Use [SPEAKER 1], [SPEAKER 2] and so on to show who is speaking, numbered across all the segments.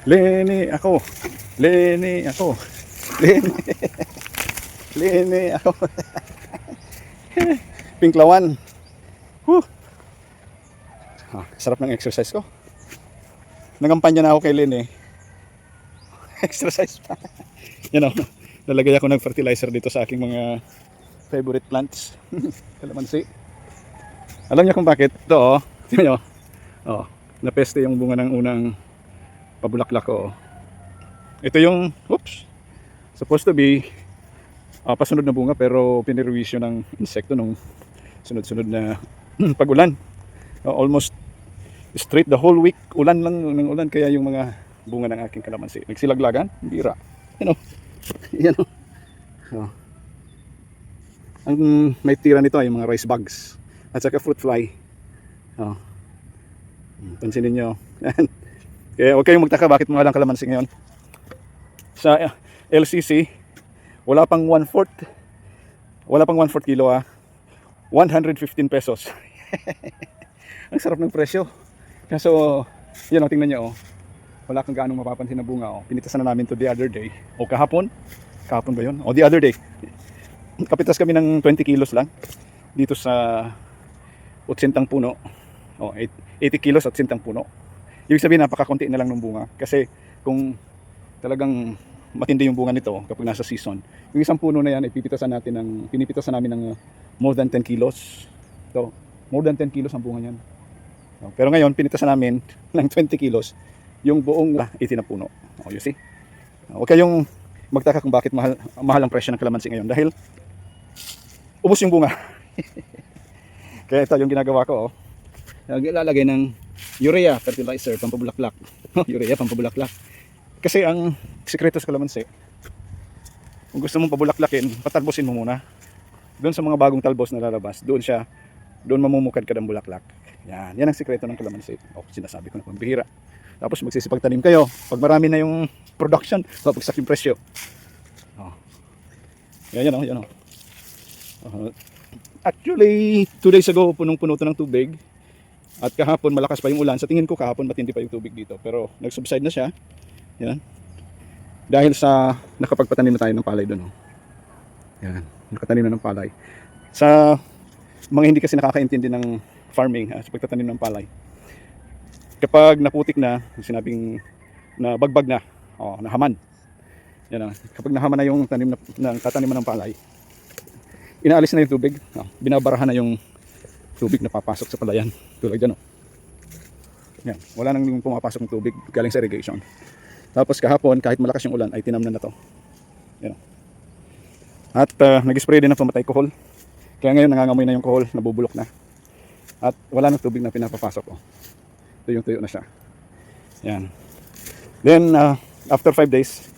[SPEAKER 1] Leni ako. Leni ako. Leni. Leni ako. Pinklawan. Whew. Sarap ng exercise ko. Nangampanya na ako kay Leni. Exercise pa. You know, nalagay ako ng fertilizer dito sa aking mga favorite plants. Kalamansi. Alam niyo kung bakit? Ito oh. Tingnan niyo. Oh, napeste yung bunga ng unang pabulaklak ko. Ito yung, oops, supposed to be pasunod na bunga pero pinirwisyo ng insekto nung sunod-sunod na pag-ulan. Almost straight the whole week, ulan lang ng ulan, kaya yung mga bunga ng aking kalamansi nagsilaglagan, bira. You know, yan o. Oh. Ang may tira nito ay yung mga rice bugs at saka fruit fly. Oh. Pansinin nyo. Kaya huwag kayong magtaka bakit mga lang kalamansi ngayon. Sa LCC, wala pang 1/4. Wala pang 1/4 kilo 115 pesos. Ang sarap ng presyo. Kaso, yan o, tingnan nyo oh. Wala kang gaano mapapansin na bunga oh. Pinitasan na namin to the other day. O kahapon. Kahapon ba yun? O the other day. Kapitas kami ng 20 kilos lang. Dito sa 80 puno. O 80 kilos at 80 puno. Ibig sabihin napakakunti na lang ng bunga. Kasi kung talagang matindi yung bunga nito kapag nasa season, yung isang puno na yan ay pinipitasan namin ng more than 10 kilos. So, more than 10 kilos ang bunga niyan. Pero ngayon, pinitasan namin ng 20 kilos yung buong 80 na puno. You see? Huwag kayong magtaka kung bakit mahal ang presyo ng kalamansi ngayon. Dahil ubos yung bunga. Kaya ito yung ginagawa ko. Ilalagay ng urea fertilizer, pampabulaklak. Urea, pampabulaklak. Kasi ang sikreto sa kalamansi, kung gusto mong pabulaklakin, patalbosin mo muna. Doon sa mga bagong talbos na lalabas, doon mamumukad ka ng bulaklak. Yan ang sikreto ng kalamansi. Sinasabi ko na pambihira. Tapos magsisipagtanim kayo. Pag marami na yung production, babagsak yung presyo. Yan o. Actually, 2 days ago, punong-puno to ng tubig. At kahapon, malakas pa yung ulan. Sa tingin ko, kahapon matindi pa yung tubig dito. Pero nag-subside na siya. Yan. Dahil sa nakapagpatanim na tayo ng palay doon. Yan. Nakatanim na ng palay. Sa mga hindi kasi nakakaintindi ng farming, sa pagtatanim ng palay, kapag naputik na, sinabing na bagbag na, nahaman. Yan. Kapag nahaman na yung tataniman ng palay, inaalis na yung tubig. Binabarahan na yung tubig na papasok sa palayan. Tulad dyan. Yan. Wala nang pumapasok ng tubig galing sa irrigation. Tapos kahapon, kahit malakas yung ulan, ay tinamnan na to. Yan. At nag-spray din ng pamatay kohol. Kaya ngayon nangangamoy na yung kohol, nabubulok na. At wala nang tubig na pinapapasok. Tuyong-tuyo na siya. Yan. Then, after 5 days,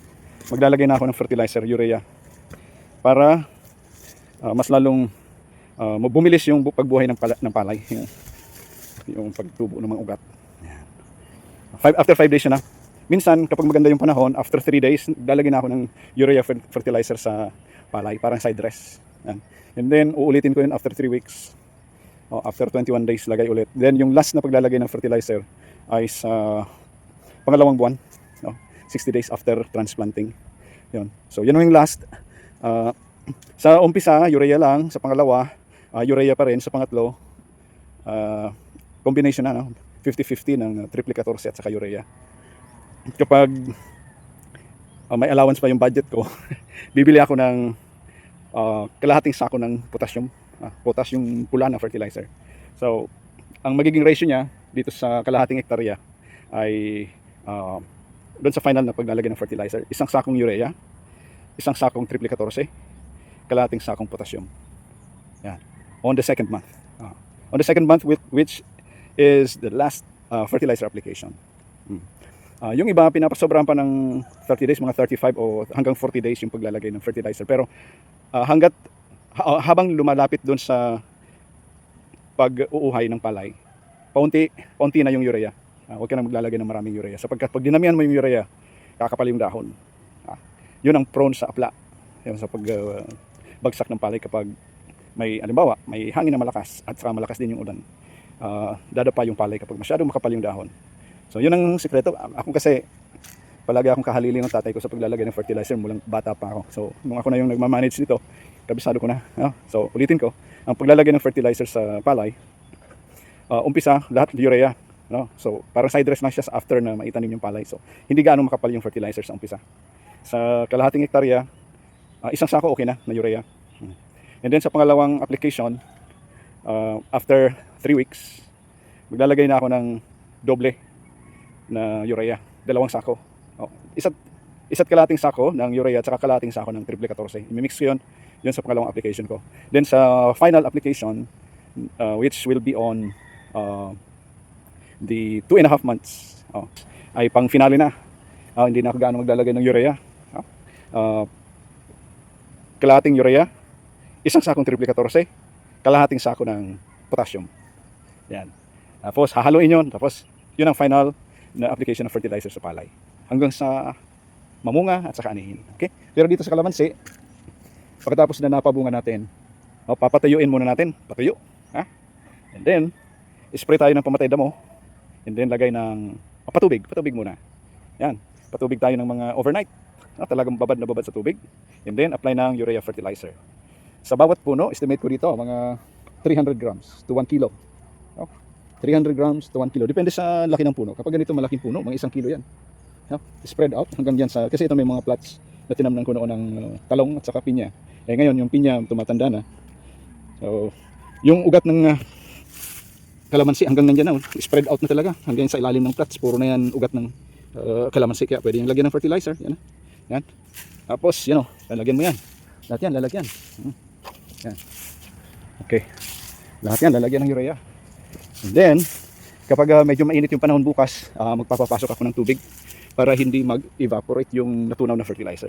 [SPEAKER 1] maglalagay na ako ng fertilizer, urea. Para mas lalong bumilis yung pagbuhay ng palay. Yung pagtubo ng mga ugat. Yan. After 5 days na. Minsan, kapag maganda yung panahon, after 3 days, lalagyan na ako ng urea fertilizer sa palay, parang side dress. Yan. And then, uulitin ko yun after 3 weeks. After 21 days, lagay ulit. Then, yung last na paglalagay ng fertilizer ay sa pangalawang buwan. 60 days after transplanting. Yun. So, yun yung last. Sa umpisa, urea lang. Sa pangalawa, urea pa rin. Sa pangatlo, combination na, 50-50 ng triple 14 at saka urea. Kapag may allowance pa yung budget ko, bibili ako ng kalahating sako ng potassium pula na fertilizer. So, ang magiging ratio niya dito sa kalahating hektarya ay doon sa final na paglalagay ng fertilizer, isang sakong urea, isang sakong triple 14, kalahating sakong potassium. Yan. On the second month. On the second month, which is the last fertilizer application. Yung iba, pinapasobrahan pa ng 30 days, mga 35 o hanggang 40 days yung paglalagay ng fertilizer. Pero habang lumalapit doon sa pag-uuhay ng palay, paunti na yung urea. Huwag ka na maglalagay ng maraming urea. Sapagkat pag dinamihan mo yung urea, kakapal yung dahon. Yun ang prone sa apla. Yun sa pagbagsak ng palay kapag may, alimbawa, may hangin na malakas at saka malakas din yung ulan. Dadapa yung palay kapag masyadong makapal yung dahon. So yun ang sikreto. Ako kasi palagi akong kahalili ng tatay ko sa paglalagay ng fertilizer mulang bata pa ako. So, nung ako na yung nagmamanage nito, kabisado ko na. So, ulitin ko, ang paglalagay ng fertilizer sa palay, umpisa, lahat urea. No? So, parang side dress lang siya after na maitanim yung palay. So, hindi gaano makapal yung fertilizer sa umpisa. Sa kalahating hektarya, isang sako okay na urea. And then sa pangalawang application, after 3 weeks, maglalagay na ako ng doble na urea, 2 sako. Isa't kalahating sako ng urea at saka kalahating sako ng triple 14. I-mix ko yun sa pangalawang application ko. Then sa final application, which will be on the 2.5 months, ay pang finale na. Hindi na ako gaano maglalagay ng urea. Kalahating urea, isang sakong triple 14, kalahating sako ng potassium. Yan. Tapos hahaluin yun. Tapos yun ang final na application ng fertilizer sa palay. Hanggang sa mamunga at saka anihin. Okay? Pero dito sa kalamansi, pagkatapos na napabunga natin, papatuyuin muna natin. Patuyo. And then, spray tayo ng pamatay damo. And then lagay ng patubig. Patubig muna. Yan. Patubig tayo ng mga overnight. Talagang babad na babad sa tubig. And then apply ng urea fertilizer. Sa bawat puno, estimate ko dito mga 300 grams to 1 kilo. 300 grams to 1 kilo. Depende sa laki ng puno. Kapag ganito malaking puno, mga 1 kilo yan. Spread out hanggang dyan sa... Kasi ito may mga plots na tinamnan ko noon ng talong at saka pinya. Ngayon yung pinya tumatanda na. So, yung ugat ng kalamansi hanggang nandyan na. Spread out na talaga. Hanggang sa ilalim ng plots. Puro na yan ugat ng kalamansi. Kaya pwede yung lagyan ng fertilizer. Yan. Tapos, lalagyan mo yan. Lahat yan, lalagyan. Yan. Okay. Lahat yan, lalagyan ng urea. And then, kapag medyo mainit yung panahon bukas, magpapapasok ako ng tubig para hindi mag-evaporate yung natunaw na fertilizer.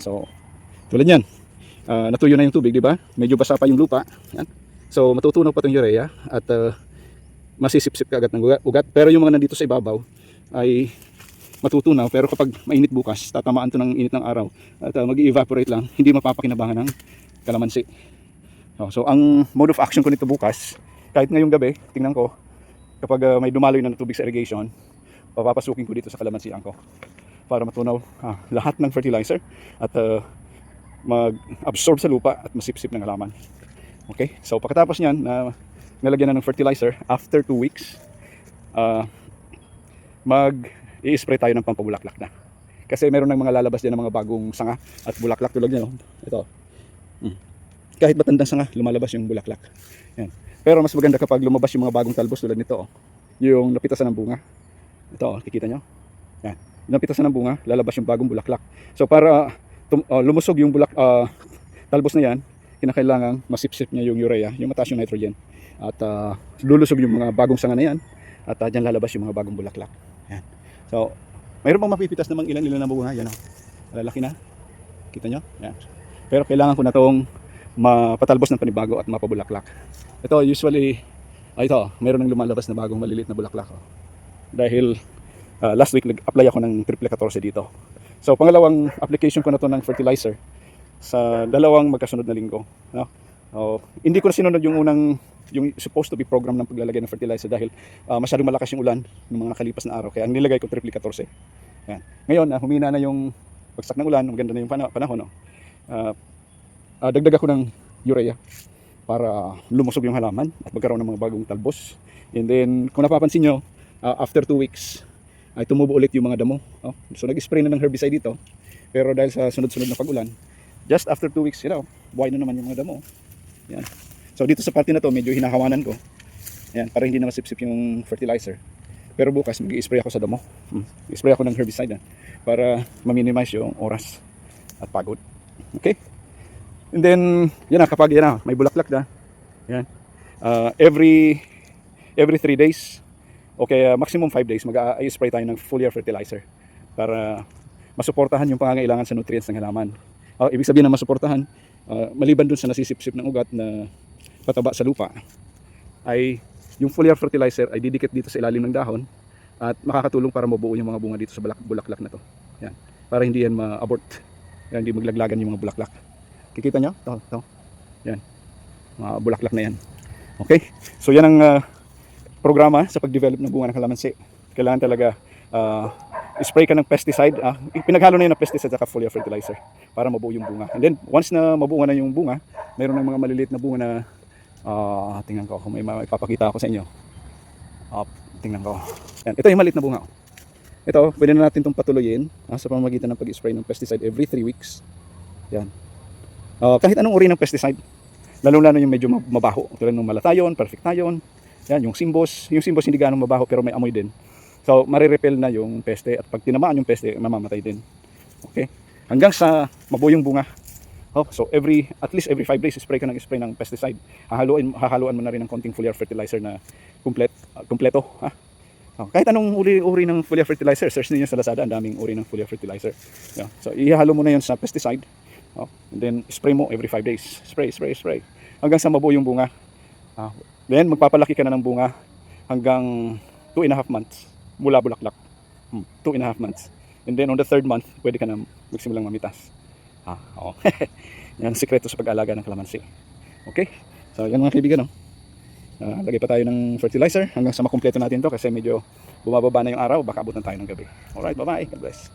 [SPEAKER 1] So, tulad yan. Natuyo na yung tubig, di ba? Medyo basa pa yung lupa. Yan. So, matutunaw pa itong urea at masisipsip ka agad ng ugat. Pero yung mga nandito sa ibabaw ay matutunaw, pero kapag mainit bukas, tatamaan to ng init ng araw at mag-evaporate lang, hindi mapapakinabangan ng kalamansi. So ang mode of action ko nito bukas, kahit ngayong gabi, tingnan ko, kapag may dumaloy na tubig sa irrigation, papapasukin ko dito sa kalamansian ko para matunaw lahat ng fertilizer at mag-absorb sa lupa at masipsip ng halaman. Okay, so pagkatapos nyan, nalagyan na ng fertilizer, after 2 weeks, i-spray tayo ng pampabulaklak na. Kasi meron ng mga lalabas din ng mga bagong sanga at bulaklak tulad niya. Ito. Kahit matandang sanga, lumalabas yung bulaklak. Yan. Pero mas maganda kapag lumabas yung mga bagong talbos tulad nito. Yung napitasan ng bunga. Ito, kikita nyo? Yan. Napitasan ng bunga, lalabas yung bagong bulaklak. So para lumusog yung talbos na yan, kinakailangan masipsip niya yung urea, yung mataas yung nitrogen. At lulusog yung mga bagong sanga na yan. At dyan lalabas yung mga bagong bulaklak. Yan. So, mayroon pang mapipitas namang ilan na bunga. Yan o. Malalaki na. Kita nyo? Yan. Pero kailangan ko na itong mapatalbos ng panibago at mapabulaklak. Ito, usually, ito, mayroon nang lumalabas na bagong maliliit na bulaklak. Dahil last week nag-apply ako ng triple 14 dito. So, pangalawang application ko na to ng fertilizer sa dalawang magkasunod na linggo. Hindi ko na sinunod yung supposed to be program ng paglalagay ng fertilizer dahil masyadong malakas yung ulan ng mga nakalipas na araw. Kaya ang nilagay ko triple 14. Yan. Ngayon, humina na yung bagsak ng ulan, maganda na yung panahon. Dagdag ako ng urea para lumusog yung halaman at magkaroon ng mga bagong talbos. And then, kung napapansin nyo, after 2 weeks, ay tumubo ulit yung mga damo. So, nag-spray na ng herbicide dito. Pero dahil sa sunod-sunod na pag-ulan, just after 2 weeks, buhay na naman yung mga damo. Yan. So dito sa parte na to medyo hinahawanan ko. Yan, para hindi na masipsip yung fertilizer. Pero bukas mag-i-spray ako sa damo. I-spray ako ng herbicide para ma-minimize yung oras at pagod. Okay? And then, kapag may bulaklak na. Yan. Every 3 days okay, maximum 5 days mag-i-spray tayo ng foliar fertilizer para masuportahan yung pangangailangan sa nutrients ng halaman. Ibig sabihin na masuportahan, maliban dun sa nasisipsip ng ugat na pataba sa lupa, ay yung foliar fertilizer ay didikit dito sa ilalim ng dahon at makakatulong para mabuo yung mga bunga dito sa bulaklak na to. Yan. Para hindi yan ma-abort. Yan, hindi maglaglagan yung mga bulaklak. Kikita nyo? Ito. Yan. Mga bulaklak na yan. Okay? So yan ang programa sa pag-develop ng bunga ng kalamansi. Kailangan talaga spray ka ng pesticide, pinaghalo na yun ng pesticide at foliar fertilizer para mabuo yung bunga. And then once na mabuo na yung bunga, mayroon ng mga maliliit na bunga na tingnan ko kung may ipapakita ako sa inyo. Tingnan ko. Yan, ito yung maliit na bunga. Ito, pwede na natin itong patuloyin sa pamamagitan ng pag-spray ng pesticide every 3 weeks. Yan. Kahit anong uri ng pesticide, lalo-lalo yung medyo mabaho, tulad ng Malathion, Perfectation. Yan, yung Simbos hindi ganong mabaho pero may amoy din. So, marirepel na yung peste at pag tinamaan yung peste, mamamatay din. Okay? Hanggang sa mabuo yung bunga. So, at least every 5 days, spray ng pesticide. Hahaluan mo na rin ng konting foliar fertilizer na kumpleto. Kahit anong uri ng foliar fertilizer, search niyo sa Lazada, ang daming uri ng foliar fertilizer. Yeah. So, ihalo mo na yun sa pesticide. And then, spray mo every 5 days. Spray. Hanggang sa mabuo yung bunga. Then, magpapalaki ka na ng bunga hanggang 2.5 months mula bulaklak. 2.5 months. And then, on the 3rd month, pwede ka na magsimulang mamitas. Yan ang sikreto sa pag-alaga ng kalamansi. Okay? So, yan mga kaibigan. Lagay pa tayo ng fertilizer hanggang sa makumpleto natin to kasi medyo bumababa na yung araw, baka abutan tayo ng gabi. Alright, bye-bye. God bless.